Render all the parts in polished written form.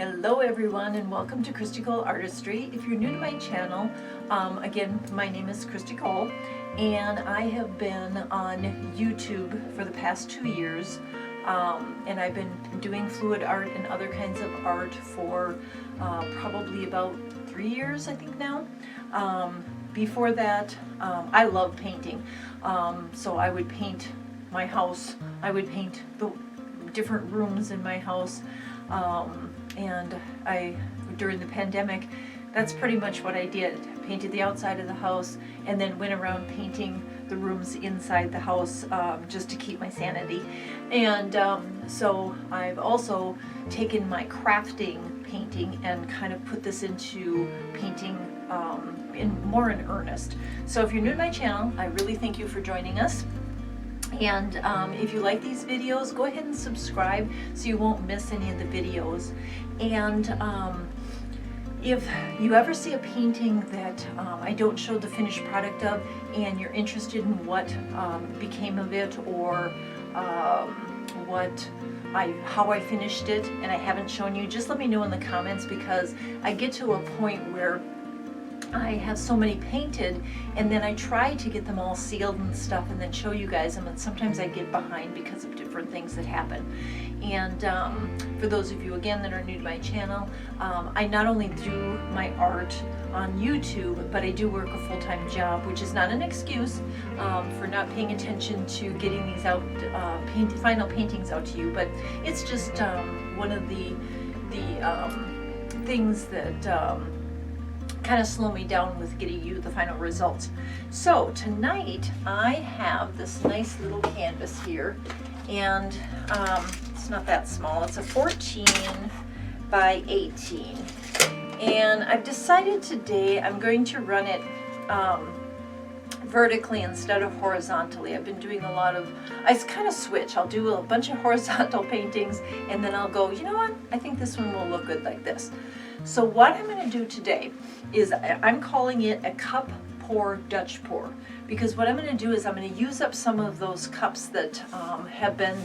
Hello everyone and welcome to Christy Cole Artistry. If you're new to my channel, again, my name is Christy Cole and I have been on YouTube for the past 2 years, and I've been doing fluid art and other kinds of art for probably about 3 years, I think now. Before that, I love painting, so I would paint my house, I would paint the different rooms in my house. And during the pandemic, that's pretty much what I did. Painted the outside of the house and then went around painting the rooms inside the house, just to keep my sanity. And so I've also taken my crafting painting and kind of put this into painting more in earnest. So if you're new to my channel, I really thank you for joining us. And if you like these videos, go ahead and subscribe so you won't miss any of the videos. And if you ever see a painting that I don't show the finished product of and you're interested in what became of it, or how I finished it and I haven't shown you, just let me know in the comments, because I get to a point where I have so many painted and then I try to get them all sealed and stuff and then show you guys them, and sometimes I get behind because of different things that happen. And for those of you again that are new to my channel, I not only do my art on YouTube, but I do work a full-time job, which is not an excuse for not paying attention to getting these out, final paintings out to you, but it's just one of the things that kind of slow me down with getting you the final results. So tonight I have this nice little canvas here, and it's not that small. It's a 14 by 18, and I've decided today I'm going to run it vertically instead of horizontally. I've been doing a lot of, I kind of switch. I'll do a bunch of horizontal paintings and then I'll go, you know what, I think this one will look good like this. So what I'm going to do today is I'm calling it a cup pour Dutch pour, because what I'm going to do is I'm going to use up some of those cups that have been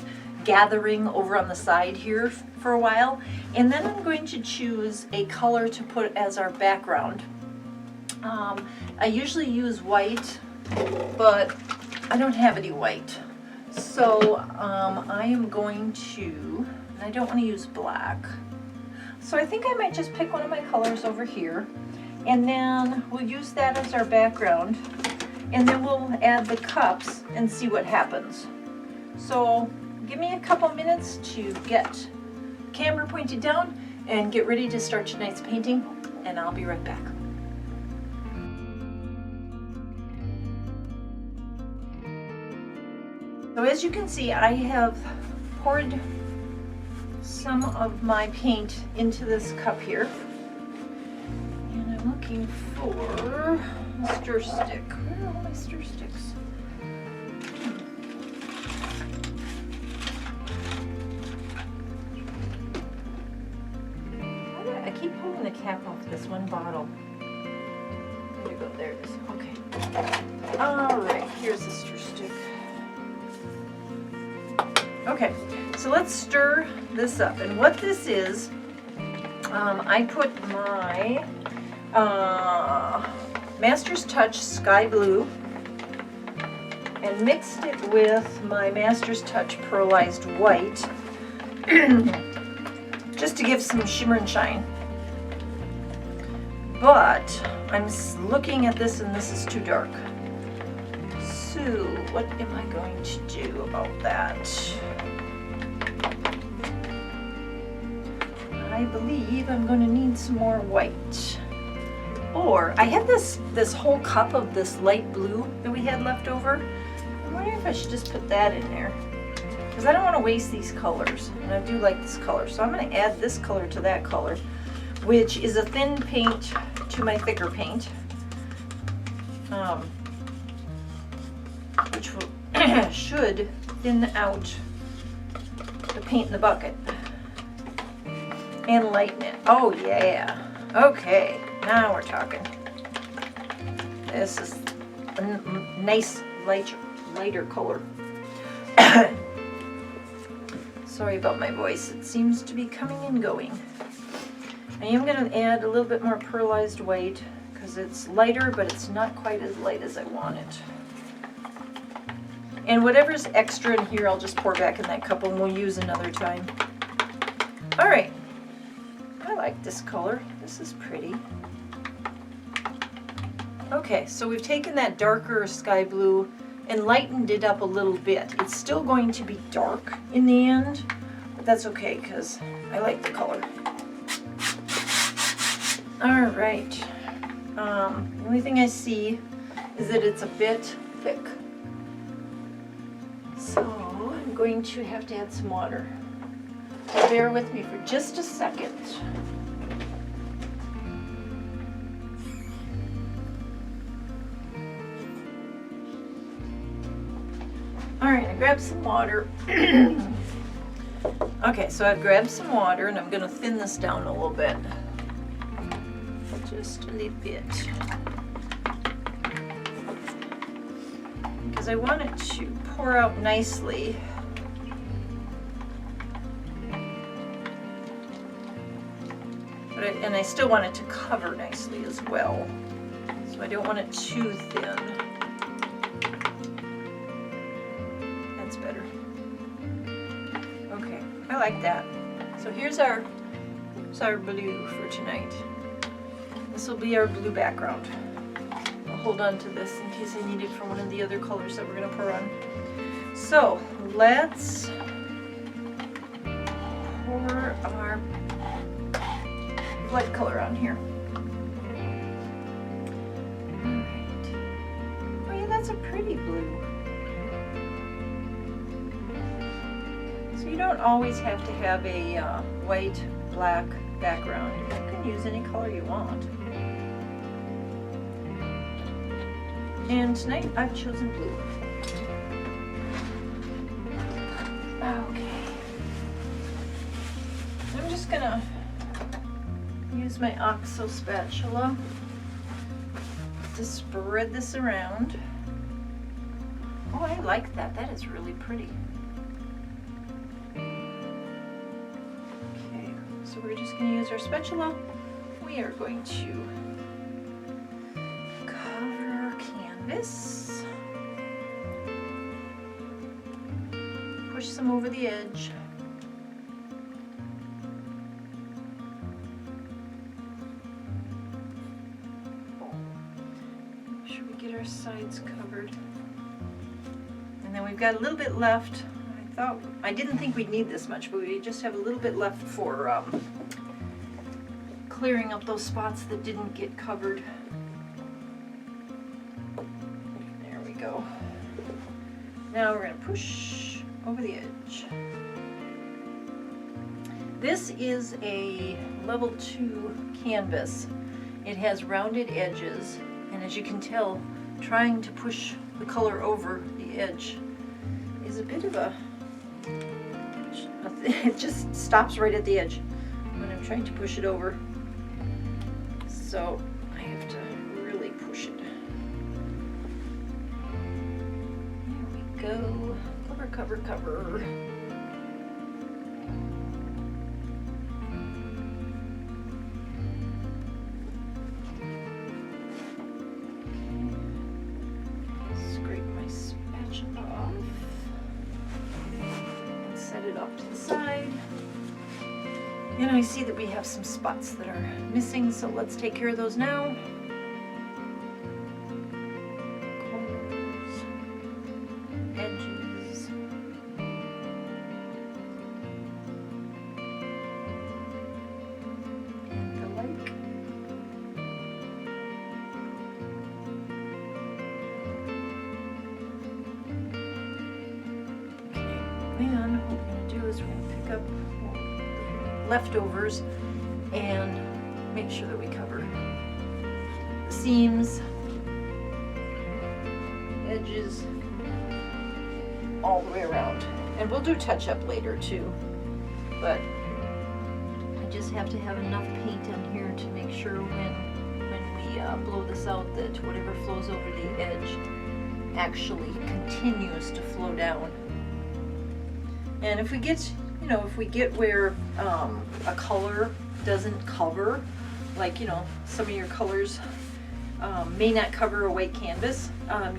gathering over on the side here for a while, and then I'm going to choose a color to put as our background. I usually use white, but I don't have any white, so I am going to, and I don't want to use black. So I think I might just pick one of my colors over here, and then we'll use that as our background, and then we'll add the cups and see what happens. So give me a couple minutes to get camera pointed down and get ready to start tonight's painting, and I'll be right back. So as you can see, I have poured some of my paint into this cup here, and I'm looking for a stir stick. Where are all my stir sticks? I keep pulling the cap off this one bottle. There you go, there it is. Okay. Alright, here's the stir stick. Okay, so let's stir this up. And what this is, I put my Master's Touch Sky Blue and mixed it with my Master's Touch Pearlized White just to give some shimmer and shine. But I'm looking at this and this is too dark. So what am I going to do about that? I believe I'm going to need some more white. Or I had this whole cup of this light blue that we had left over. I'm wondering if I should just put that in there, because I don't want to waste these colors, and I do like this color. So I'm going to add this color to that color, which is a thin paint to my thicker paint, which will should thin out the paint in the bucket and lighten it. Oh yeah. Okay, now we're talking. This is a nice lighter color. Sorry about my voice. It seems to be coming and going. I am going to add a little bit more pearlized white because it's lighter, but it's not quite as light as I want it. And whatever's extra in here, I'll just pour back in that cup and we'll use another time. All right, I like this color. This is pretty. Okay, so we've taken that darker sky blue and lightened it up a little bit. It's still going to be dark in the end, but that's okay because I like the color. All right, the only thing I see is that it's a bit thick. So I'm going to have to add some water. So bear with me for just a second. All right, I grabbed some water. Okay, so I've grabbed some water and I'm going to thin this down a little bit. Just a little bit. Because I want it to pour out nicely. And I still want it to cover nicely as well. So I don't want it too thin. That's better. Okay, I like that. So here's our blue for tonight. This will be our blue background. I'll hold on to this in case I need it for one of the other colors that we're going to pour on. So let's pour our light color on here. Alright. Oh yeah, that's a pretty blue. So you don't always have to have a white, black background. You can use any color you want. And tonight I've chosen blue. Okay. I'm just gonna use my OXO spatula to spread this around. Oh, I like that. That is really pretty. Okay, so we're just going to use our spatula. We are going to cover our canvas. Push some over the edge. Sides covered, and then we've got a little bit left. I didn't think we'd need this much, but we just have a little bit left for clearing up those spots that didn't get covered. There we go. Now we're going to push over the edge. This is a level 2 canvas. It has rounded edges, and as you can tell, trying to push the color over the edge is a bit of it just stops right at the edge when I'm trying to push it over. So I have to really push it. There we go. Cover, cover, cover. Off to the side. And I see that we have some spots that are missing, so let's take care of those now. Corners, edges. And the like. Okay, and what we're going to do is we're going to pick up leftovers and make sure that we cover the seams, edges, all the way around. And we'll do touch up later too, but I just have to have enough paint on here to make sure when we blow this out that whatever flows over the edge actually continues to flow down. And if we get, if we get where a color doesn't cover, like, you know, some of your colors may not cover a white canvas,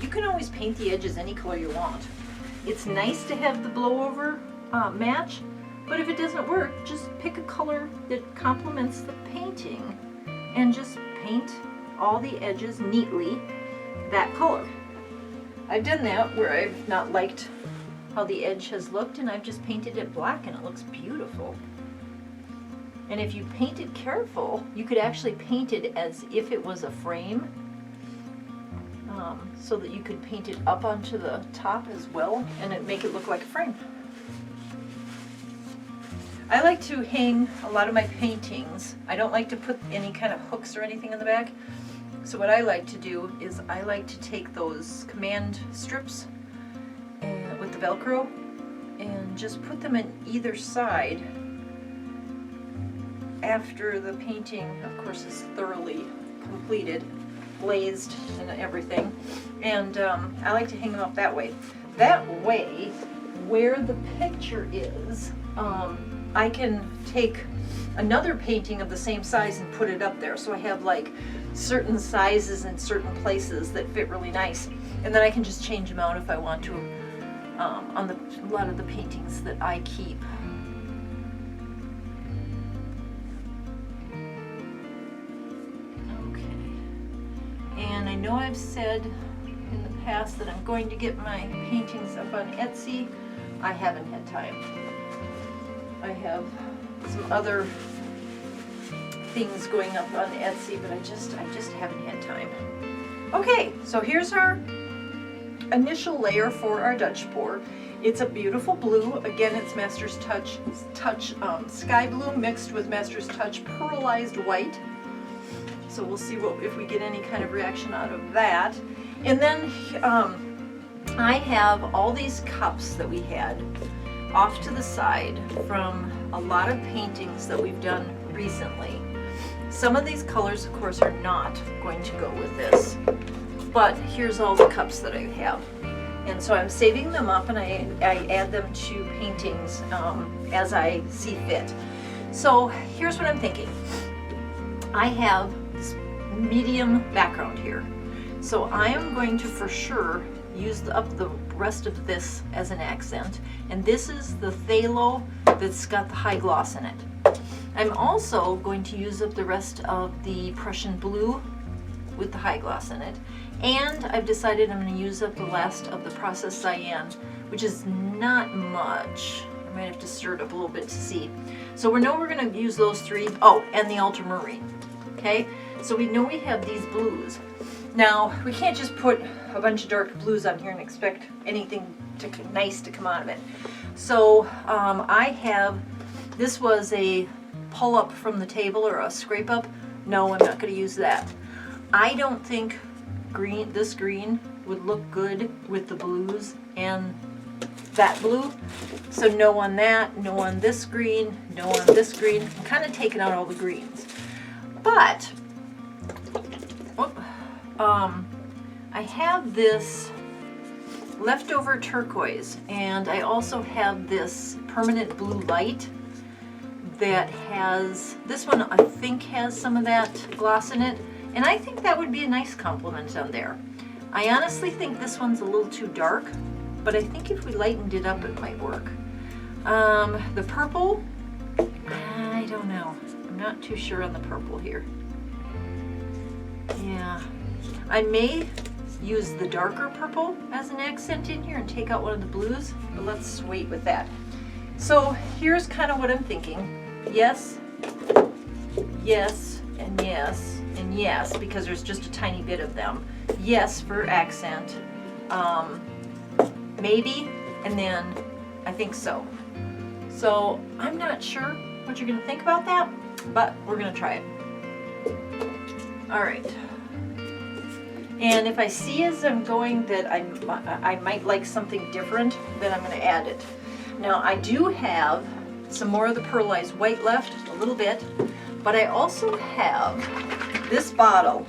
you can always paint the edges any color you want. It's nice to have the blowover match, but if it doesn't work, just pick a color that complements the painting and just paint all the edges neatly that color. I've done that where I've not liked how the edge has looked, and I've just painted it black and it looks beautiful. And if you paint it careful, you could actually paint it as if it was a frame, so that you could paint it up onto the top as well and make it look like a frame. I like to hang a lot of my paintings. I don't like to put any kind of hooks or anything in the back. So what I like to do is I like to take those command strips with the Velcro and just put them in either side after the painting, of course, is thoroughly completed, glazed and everything. And I like to hang them up that way. That way, where the picture is, I can take another painting of the same size and put it up there. So I have like certain sizes in certain places that fit really nice. And then I can just change them out if I want to on a lot of the paintings that I keep. Okay. And I know I've said in the past that I'm going to get my paintings up on Etsy. I haven't had time. I have some other things going up on Etsy, but I just haven't had time. Okay, so here's our initial layer for our Dutch pour. It's a beautiful blue. Again, it's Master's Touch Sky Blue mixed with Master's Touch pearlized white. So we'll see if we get any kind of reaction out of that. And then I have all these cups that we had off to the side from a lot of paintings that we've done recently. Some of these colors, of course, are not going to go with this, but here's all the cups that I have. And so I'm saving them up, and I add them to paintings as I see fit. So here's what I'm thinking. I have this medium background here. So I am going to for sure use up the rest of this as an accent. And this is the Thalo that's got the high gloss in it. I'm also going to use up the rest of the Prussian Blue with the high gloss in it. And I've decided I'm going to use up the last of the processed cyan, which is not much. I might have to stir it up a little bit to see. So we know we're going to use those three. Oh, and the ultramarine. Okay, so we know we have these blues. Now, we can't just put a bunch of dark blues on here and expect anything nice to come out of it. So I have, this was a pull up from the table or a scrape up. No, I'm not going to use that. I don't think this green would look good with the blues and that blue. So no on that, no on this green, no on this green. I'm kind of taking out all the greens. But I have this leftover turquoise, and I also have this permanent blue light that has, this one I think has some of that gloss in it, and I think that would be a nice complement on there. I honestly think this one's a little too dark, but I think if we lightened it up it might work. The purple, I don't know. I'm not too sure on the purple here. Yeah, I may use the darker purple as an accent in here and take out one of the blues, but let's wait with that. So here's kind of what I'm thinking. Yes, yes, and yes, and yes, because there's just a tiny bit of them. Yes for accent, maybe, and then I think so. So I'm not sure what you're going to think about that, but we're going to try it. All right. And if I see as I'm going that I might like something different, then I'm going to add it. Now I do have some more of the pearlized white left, a little bit, but I also have this bottle.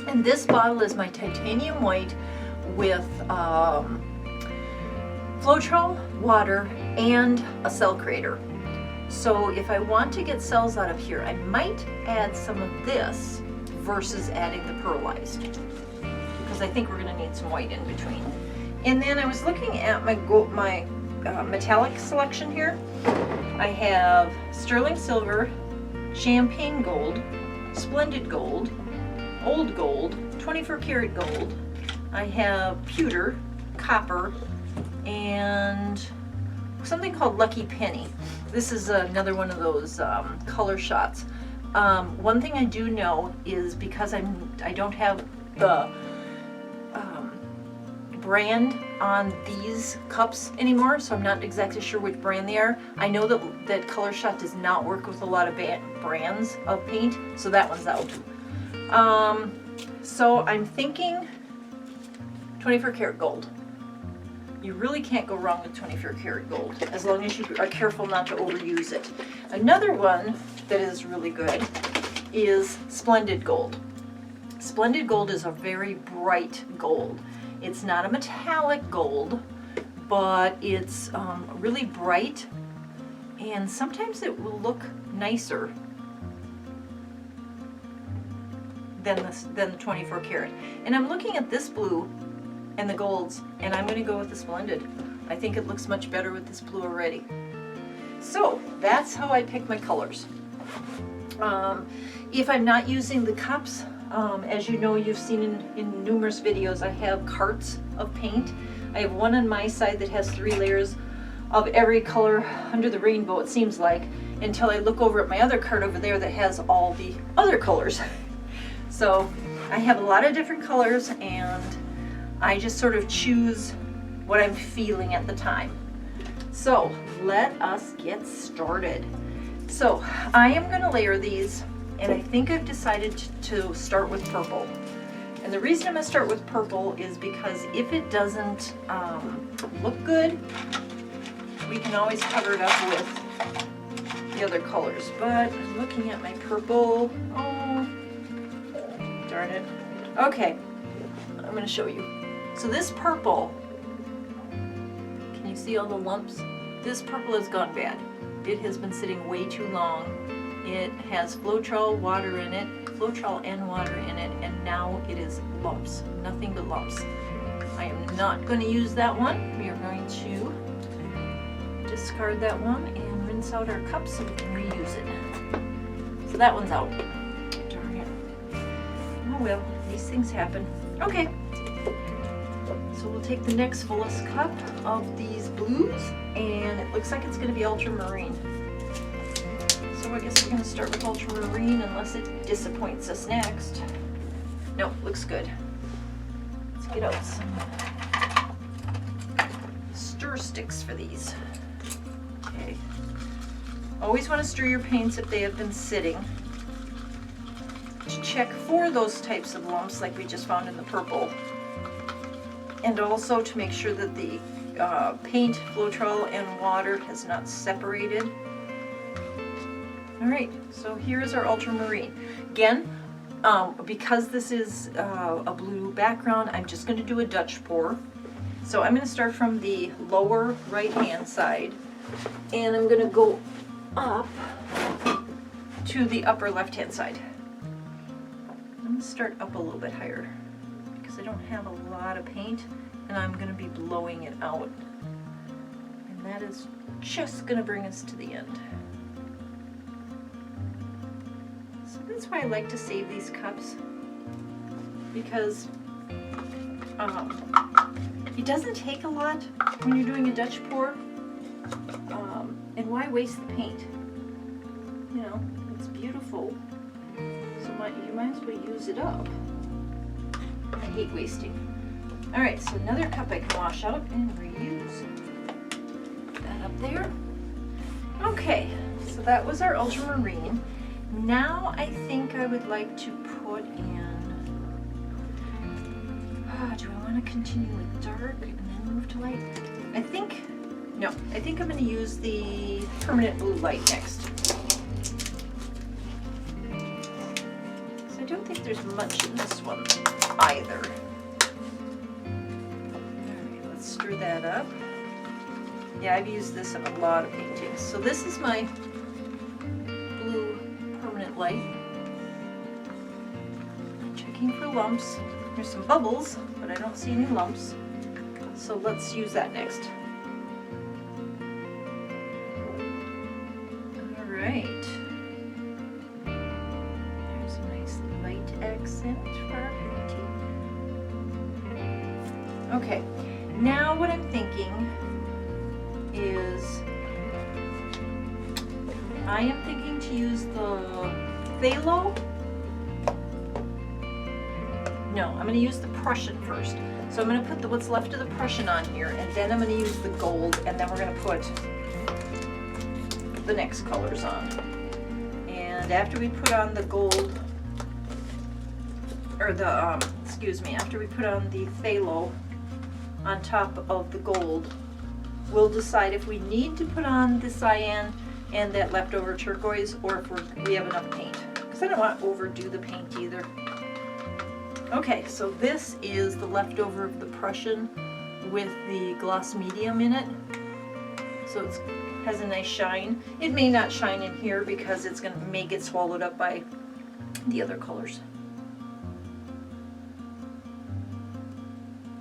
And this bottle is my titanium white with Floetrol, water, and a cell creator. So if I want to get cells out of here, I might add some of this versus adding the pearlized, because I think we're going to need some white in between. And then I was looking at my metallic selection here. I have sterling silver, champagne gold, splendid gold, old gold, 24 karat gold. I have pewter, copper, and something called Lucky Penny. This is another one of those color shots. One thing I do know is, because I don't have the brand on these cups anymore, so I'm not exactly sure which brand they are. I know that Color Shot does not work with a lot of brands of paint, so that one's out. So I'm thinking 24 karat gold. You really can't go wrong with 24 karat gold, as long as you are careful not to overuse it. Another one that is really good is splendid gold. Splendid gold is a very bright gold. It's not a metallic gold, but it's really bright, and sometimes it will look nicer than the 24 karat. And I'm looking at this blue and the golds, and I'm going to go with the splendid. I think it looks much better with this blue already. So that's how I pick my colors. If I'm not using the cups, as you know, you've seen in numerous videos, I have carts of paint. I have one on my side that has 3 layers of every color under the rainbow, it seems like, until I look over at my other cart over there that has all the other colors. So I have a lot of different colors, and I just sort of choose what I'm feeling at the time. So let us get started. So I am going to layer these, and I think I've decided to start with purple. And the reason I'm going to start with purple is because if it doesn't look good, we can always cover it up with the other colors. But I'm looking at my purple. Oh, darn it. Okay, I'm going to show you. So this purple, can you see all the lumps? This purple has gone bad. It has been sitting way too long. It has Floetrol water in it, Floetrol and water in it, and now it is lumps, nothing but lumps. I am not going to use that one. We are going to discard that one and rinse out our cups so we can reuse it. So that one's out. Darn it. Oh well, these things happen. Okay. So we'll take the next fullest cup of these blues, and it looks like it's going to be ultramarine. So I guess we're going to start with ultramarine unless it disappoints us next. No, looks good. Let's get out some stir sticks for these. Okay. Always want to stir your paints if they have been sitting, to check for those types of lumps like we just found in the purple. And also to make sure that the paint, Floetrol, and water has not separated. Alright, so here's our ultramarine. Again, because this is a blue background, I'm just going to do a Dutch pour. So I'm going to start from the lower right hand side, and I'm going to go up to the upper left hand side. I'm going to start up a little bit higher, because I don't have a lot of paint, and I'm going to be blowing it out. And that is just going to bring us to the end. So that's why I like to save these cups, because it doesn't take a lot when you're doing a Dutch pour, and why waste the paint? You know, it's beautiful, so you might as well use it up. I hate wasting. Alright, so another cup I can wash out and reuse. Put that up there. Okay, so that was our ultramarine. Now I think I would like to put in, do I want to continue with dark and then move to light? I think I'm going to use the permanent blue light next. So I don't think there's much in this one either. Alright, let's stir that up. Yeah, I've used this in a lot of paintings. So this is my blue permanent light. I'm checking for lumps. There's some bubbles, but I don't see any lumps. So let's use that next. All right. There's a nice light accent for our painting. Okay, now what I'm thinking is I am thinking to use the Thalo. No, I'm going to use the Prussian first. So I'm going to put what's left of the Prussian on here, and then I'm going to use the gold, and then we're going to put the next colors on. And after we put on the gold, or the, excuse me, after we put on the Thalo on top of the gold, we'll decide if we need to put on the cyan and that leftover turquoise, or if we have enough paint. Because I don't want to overdo the paint either. Okay, so this is the leftover of the Prussian with the gloss medium in it. So it has a nice shine. It may not shine in here because it's may get swallowed up by the other colors.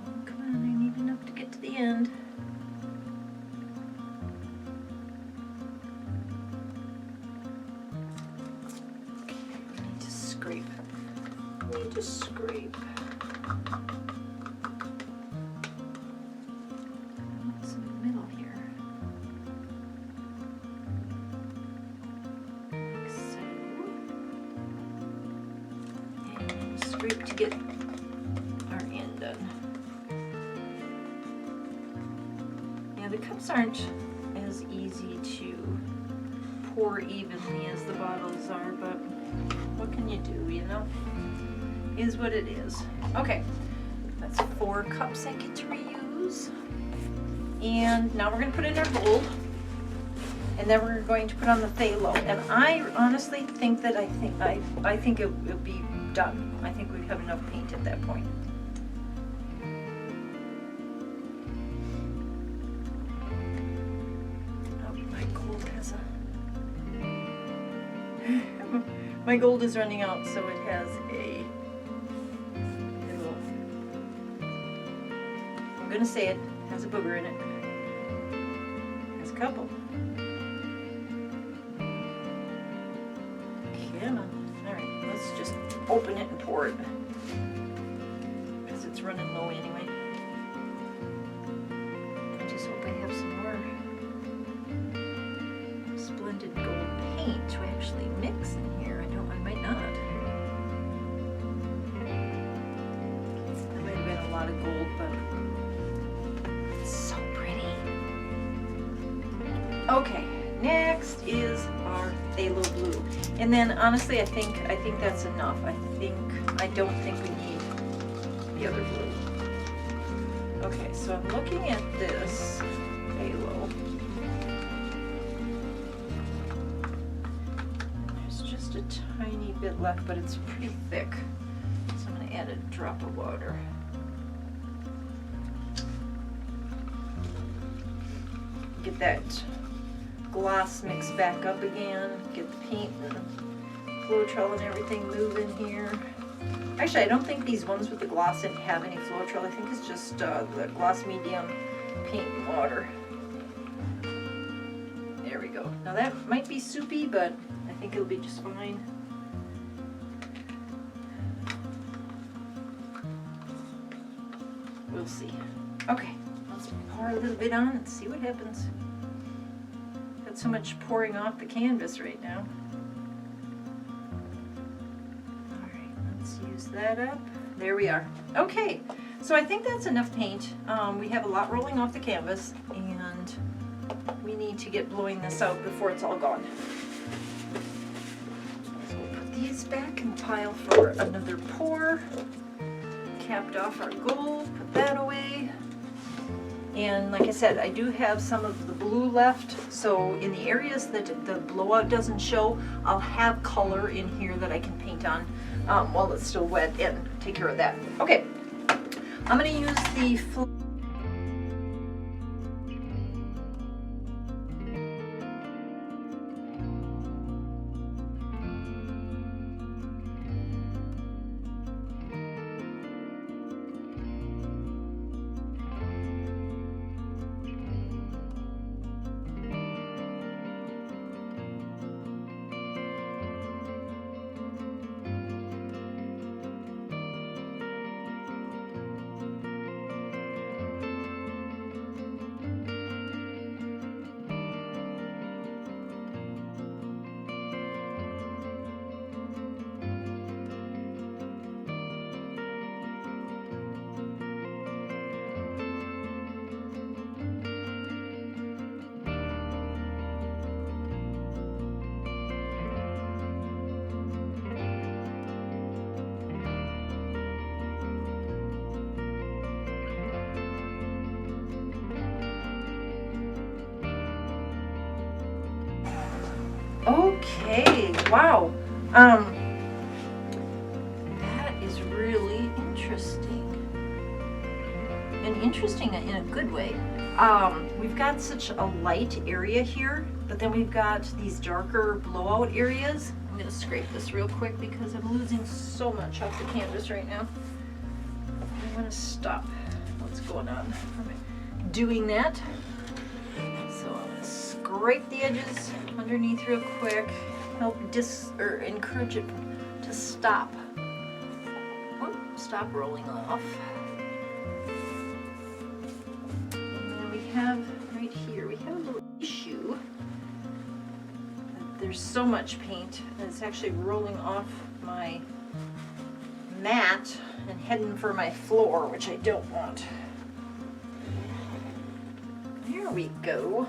Oh, come on, I need enough to get to the end. To scrape. What's in the middle here? Like so. And scrape to get our end done. Yeah, the cups aren't as easy to pour evenly as the bottles are, but what can you do, you know? Is what it is. Okay, that's 4 cups I get to reuse. And now we're going to put in our gold, and then we're going to put on the Thalo. And I honestly think that I think it'll be done. I think we have enough paint at that point. Oh, my gold has a my gold is running out, so it has a I'm gonna say it has a booger in it. Has a couple. Come on. Alright, let's just open it and pour it. Because it's running low anyway. I just hope I have some more splendid gold paint to actually mix in here. I might not. There might have been a lot of gold, but okay, next is our Thalo Blue. And then honestly, I think that's enough. I don't think we need the other blue. Okay, so I'm looking at this Thalo. There's just a tiny bit left, but it's pretty thick. So I'm going to add a drop of water. Get that gloss mixed back up again, get the paint and Floetrol and everything moving here. Actually, I don't think these ones with the gloss didn't have any Floetrol. I think it's just the gloss medium paint and water. There we go. Now that might be soupy, but I think it'll be just fine. We'll see. Okay, let's pour a little bit on and see what happens. So much pouring off the canvas right now. Alright, let's use that up. There we are. Okay, so I think that's enough paint. We have a lot rolling off the canvas, and we need to get blowing this out before it's all gone. So we'll put these back in the pile for another pour. Capped off our gold, put that away. And like I said, I do have some of the blue left, so in the areas that the blowout doesn't show, I'll have color in here that I can paint on while it's still wet and take care of that. Okay, I'm going to use the Okay, wow. That is really interesting. And interesting in a good way. We've got such a light area here, but then we've got these darker blowout areas. I'm going to scrape this real quick because I'm losing so much off the canvas right now. I'm going to stop what's going on from doing that. So I'm going to scrape the edges underneath real quick, help encourage it to stop. Oh, stop rolling off. Have right here, we have a little issue. There's so much paint and it's actually rolling off my mat and heading for my floor, which I don't want. There we go.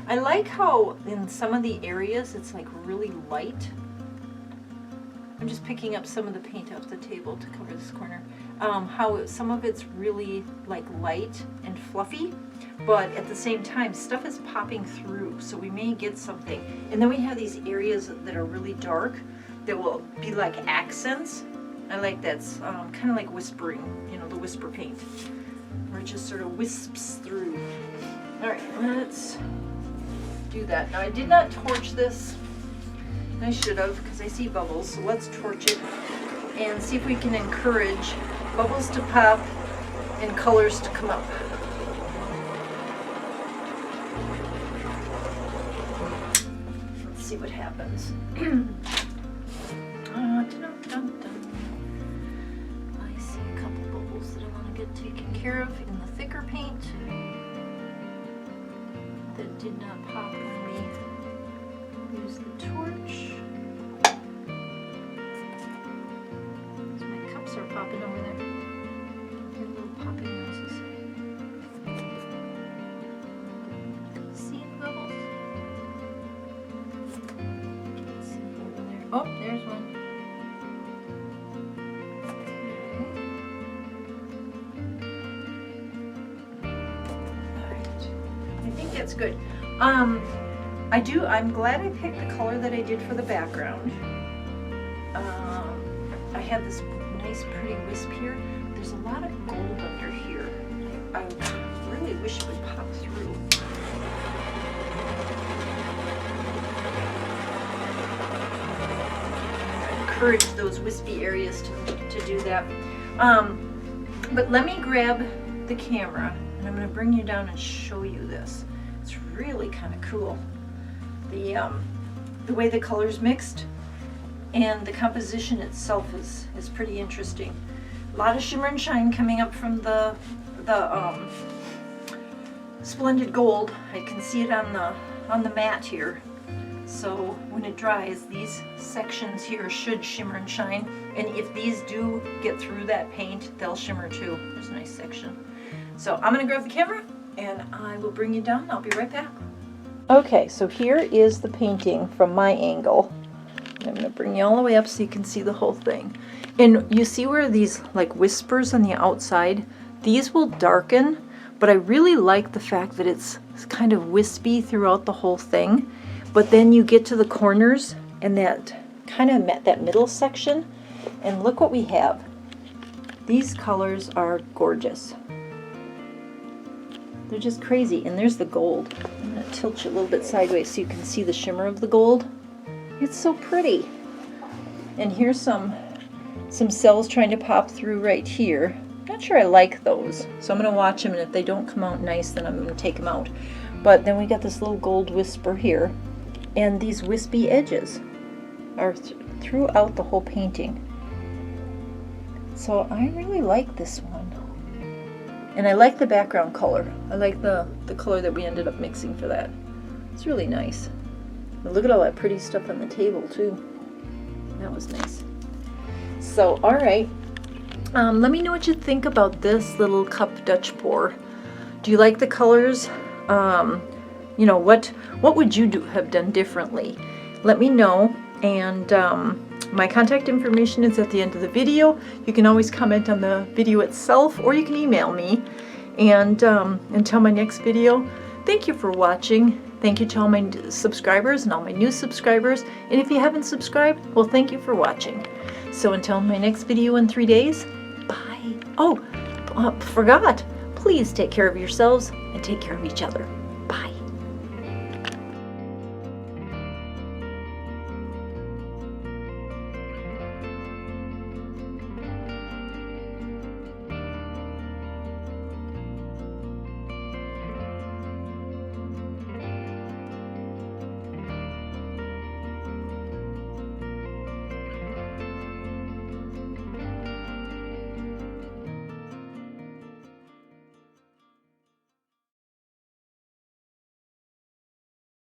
I like how in some of the areas it's like really light. I'm just picking up some of the paint off the table to cover this corner. How some of it's really like light and fluffy, but at the same time stuff is popping through, so we may get something. And then we have these areas that are really dark that will be like accents. I like that's kind of like whispering, you know, the whisper paint, where it just sort of wisps through. All right, let's do that. Now I did not torch this. I should have, because I see bubbles, so let's torch it and see if we can encourage bubbles to pop and colors to come up. Let's see what happens. I see a couple bubbles that I want to get taken care of in the thicker paint that did not pop when we use the torch. So my cups are popping over there. I hear little popping noises. See the bubbles? Can't see over there. Oh, there's one. Alright. I think that's good. I'm glad I picked the color that I did for the background. I have this nice pretty wisp here. There's a lot of gold under here. I really wish it would pop through. I encourage those wispy areas to do that. But let me grab the camera and I'm going to bring you down and show you this. It's really kind of cool. The way the colors mixed and the composition itself is pretty interesting. A lot of shimmer and shine coming up from the splendid gold. I can see it on the mat here. So when it dries, these sections here should shimmer and shine. And if these do get through that paint, they'll shimmer too. There's a nice section. So I'm gonna grab the camera and I will bring you down. I'll be right back. Okay, so here is the painting from my angle. I'm going to bring you all the way up so you can see the whole thing. And you see where these like whispers on the outside, these will darken, but I really like the fact that it's kind of wispy throughout the whole thing. But then you get to the corners and that kind of that middle section, and look what we have. These colors are gorgeous. They're just crazy. And there's the gold. I'm going to tilt you a little bit sideways so you can see the shimmer of the gold. It's so pretty. And here's some cells trying to pop through right here. Not sure I like those, so I'm going to watch them, and if they don't come out nice, then I'm going to take them out. But then we got this little gold whisper here, and these wispy edges are throughout the whole painting. So I really like this one. And I like the background color. I like the color that we ended up mixing for that. It's really nice. But look at all that pretty stuff on the table too. That was nice. So, all right. Let me know what you think about this little CupDutch pour. Do you like the colors? You know, what would you have done differently? Let me know. And my contact information is at the end of the video. You can always comment on the video itself, or you can email me. And until my next video, thank you for watching. Thank you to all my subscribers and all my new subscribers. And if you haven't subscribed, well, thank you for watching. So until my next video in 3 days, bye. Oh, forgot. Please take care of yourselves and take care of each other.